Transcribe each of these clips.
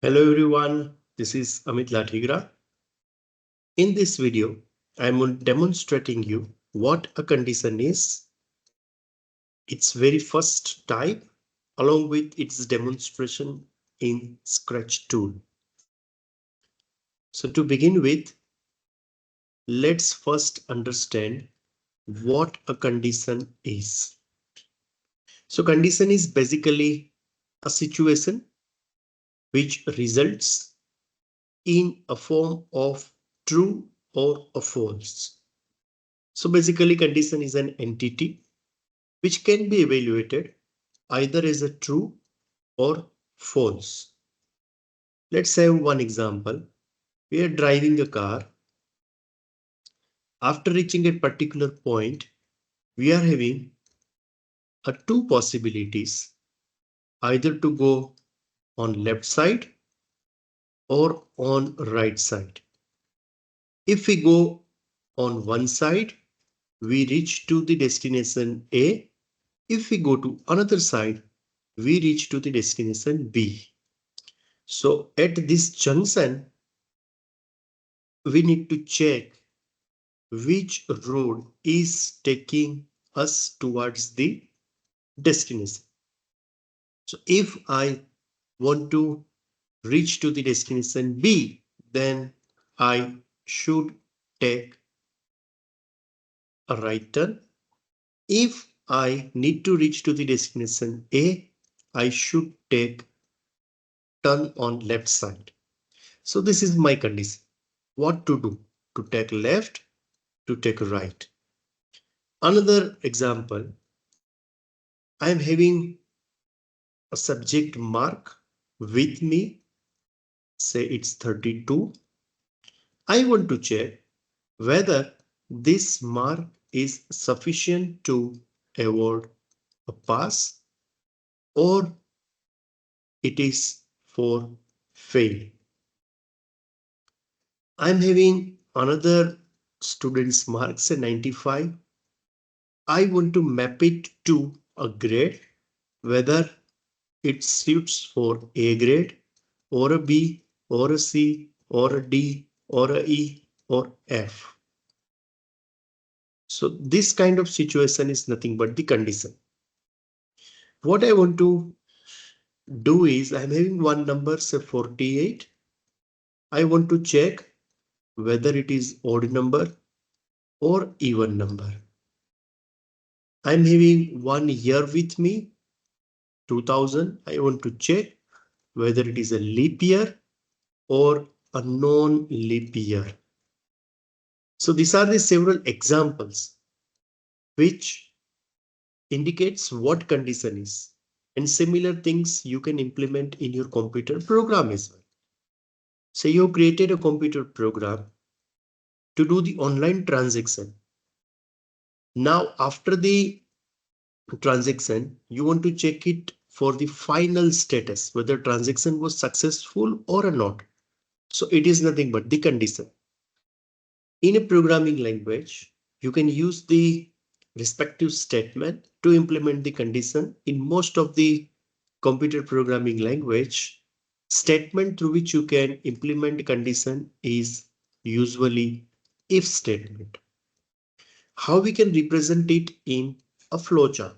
Hello everyone, this is Amit Lathigra. In this video, I'm demonstrating you what a condition is, its very first type, along with its demonstration in Scratch tool. So to begin with, let's first understand what a condition is. So condition is basically a situation which results in a form of true or a false. So basically condition is an entity which can be evaluated either as a true or false. Let's have one example. We are driving a car. After reaching a particular point, we are having two possibilities, either to go on left side or on right side. If we go on one side, we reach to the destination A. If we go to another side, we reach to the destination B. So at this junction, we need to check which road is taking us towards the destination. So if I want to reach to the destination B, then I should take a right turn. If I need to reach to the destination A, I should take turn on left side. So this is my condition. What to do? To take left, to take right. Another example, I am having a subject mark with me, say it's 32. I want to check whether this mark is sufficient to award a pass or it is for fail. I'm having another student's mark, say 95. I want to map it to a grade, whether it suits for A grade or a B or a C or a D or a E or F. So this kind of situation is nothing but the condition. What I want to do is I'm having one number, say 48. I want to check whether it is odd number or even number. I'm having 1 year with me, 2000. I want to check whether it is a leap year or a non-leap year. So these are the several examples which indicates what condition is, and similar things you can implement in your computer program as well. Say you created a computer program to do the online transaction. Now after the transaction, you want to check it for the final status, whether transaction was successful or not. So it is nothing but the condition. In a programming language, you can use the respective statement to implement the condition. In most of the computer programming language, statement through which you can implement condition is usually if statement. How we can represent it in a flowchart?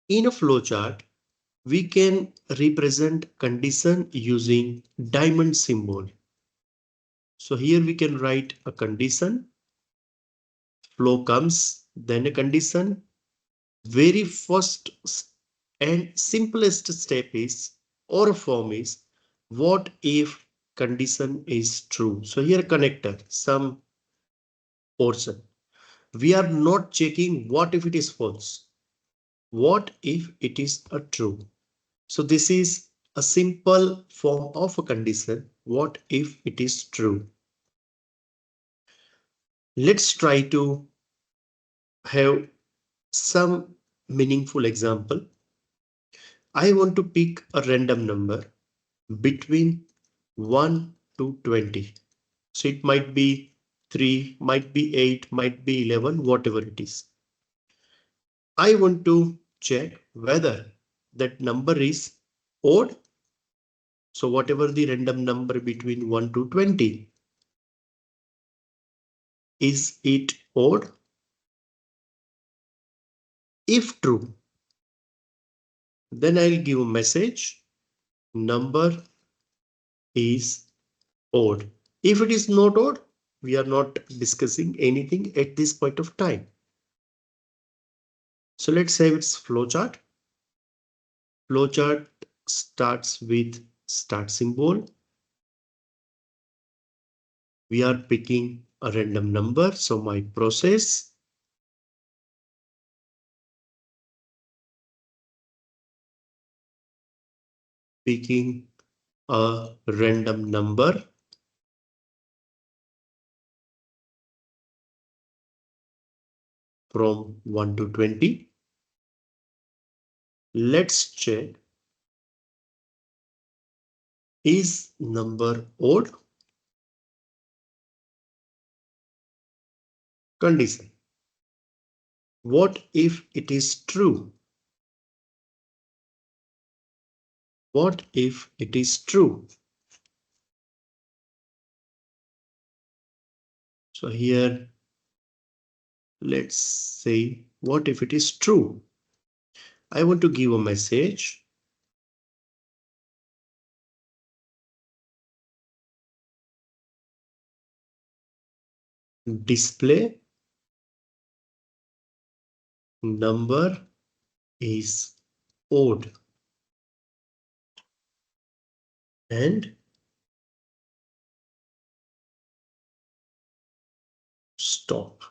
In a flowchart, we can represent condition using diamond symbol. So here we can write a condition, flow comes, then a condition. Very first and simplest step is, or form is, what if condition is true. So here connector, some portion. We are not checking what if it is false. What if it is a true? So this is a simple form of a condition. What if it is true? Let's try to have some meaningful example. I want to pick a random number between 1 to 20. So it might be 3, might be 8, might be 11, whatever it is. I want to check whether that number is odd? So whatever the random number between 1 to 20, is it odd? If true, then I'll give a message, number is odd. If it is not odd, we are not discussing anything at this point of time. So let's save its flowchart. Flowchart starts with start symbol. We are picking a random number. So my process, picking a random number from 1 to 20. Let's check. Is number odd? Condition. What if it is true? What if it is true? So here, let's say, what if it is true? I want to give a message. Display number is odd. And stop.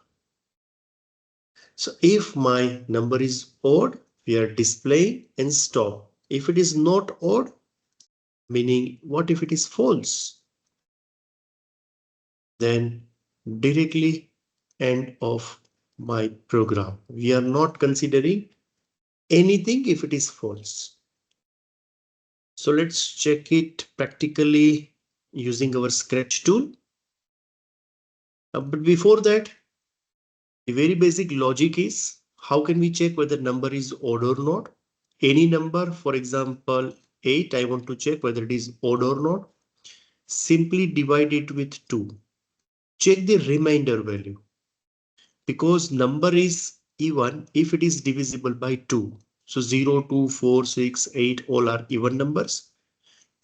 So if my number is odd, we are displaying and stop. If it is not odd, meaning what if it is false? Then directly end of my program. We are not considering anything if it is false. So let's check it practically using our Scratch tool. But before that, the very basic logic is how can we check whether number is odd or not? Any number, for example, 8, I want to check whether it is odd or not. Simply divide it with 2. Check the remainder value. Because number is even if it is divisible by 2. So 0, 2, 4, 6, 8 all are even numbers.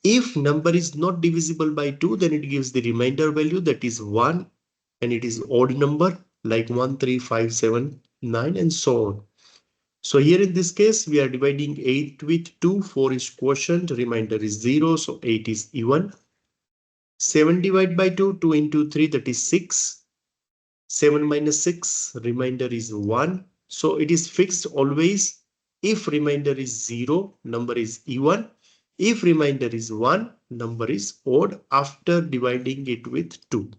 If number is not divisible by 2, then it gives the remainder value, that is 1, and it is odd number like 1, 3, 5, 7, 9 and so on. So here in this case, we are dividing 8 with 2, 4 is quotient, remainder is 0, so 8 is even. 7 divided by 2, 2 into 3, that is 6. 7 minus 6, remainder is 1. So it is fixed always. If remainder is 0, number is even. If remainder is 1, number is odd after dividing it with 2.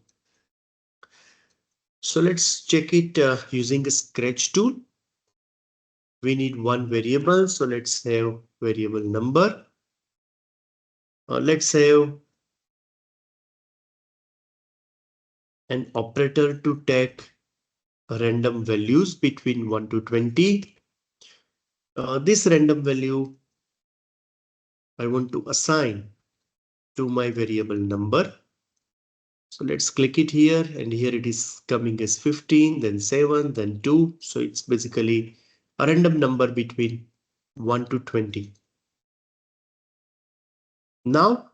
So let's check it using a Scratch tool. We need one variable. So let's have variable number. Let's have an operator to take random values between 1 to 20. This random value I want to assign to my variable number. So let's click it here, and here it is coming as 15, then 7, then 2. So it's basically a random number between 1 to 20. Now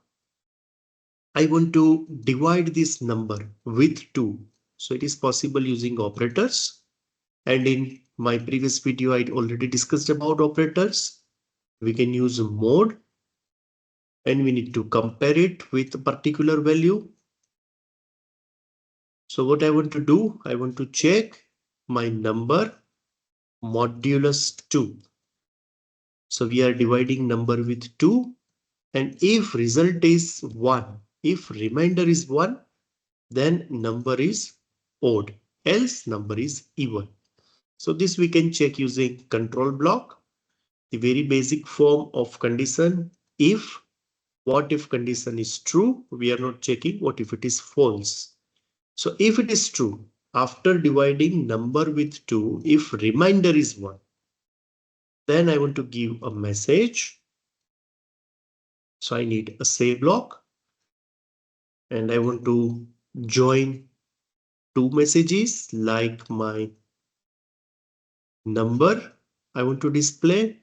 I want to divide this number with 2. So it is possible using operators. And in my previous video, I already discussed about operators. We can use mod, and we need to compare it with a particular value. So what I want to do, I want to check my number modulus 2. So we are dividing number with 2, and if result is 1, if remainder is 1, then number is odd, else number is even. So this we can check using control block, the very basic form of condition. If what if condition is true, we are not checking what if it is false. So if it is true, after dividing number with 2, if remainder is 1, then I want to give a message, So I need a say block and I want to join two messages like my number I want to display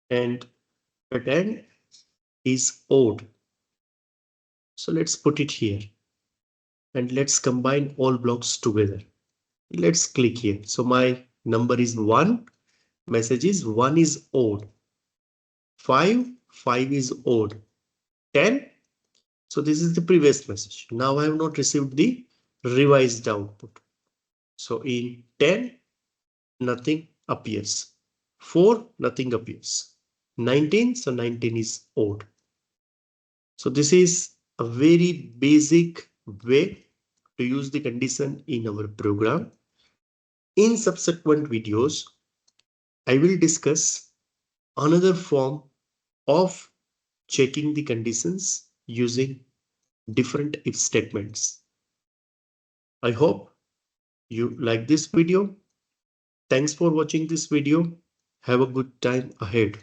and at end is odd. So let's put it here and let's combine all blocks together. Let's click here. So my number is 1, message is 1 is odd, 5 is odd, 10. So this is the previous message. Now I have not received the revised output. So in 10, nothing appears. 4, nothing appears. 19, so 19 is odd. So this is a very basic way to use the condition in our program. In subsequent videos, I will discuss another form of checking the conditions using different if statements. I hope you like this video. Thanks for watching this video. Have a good time ahead.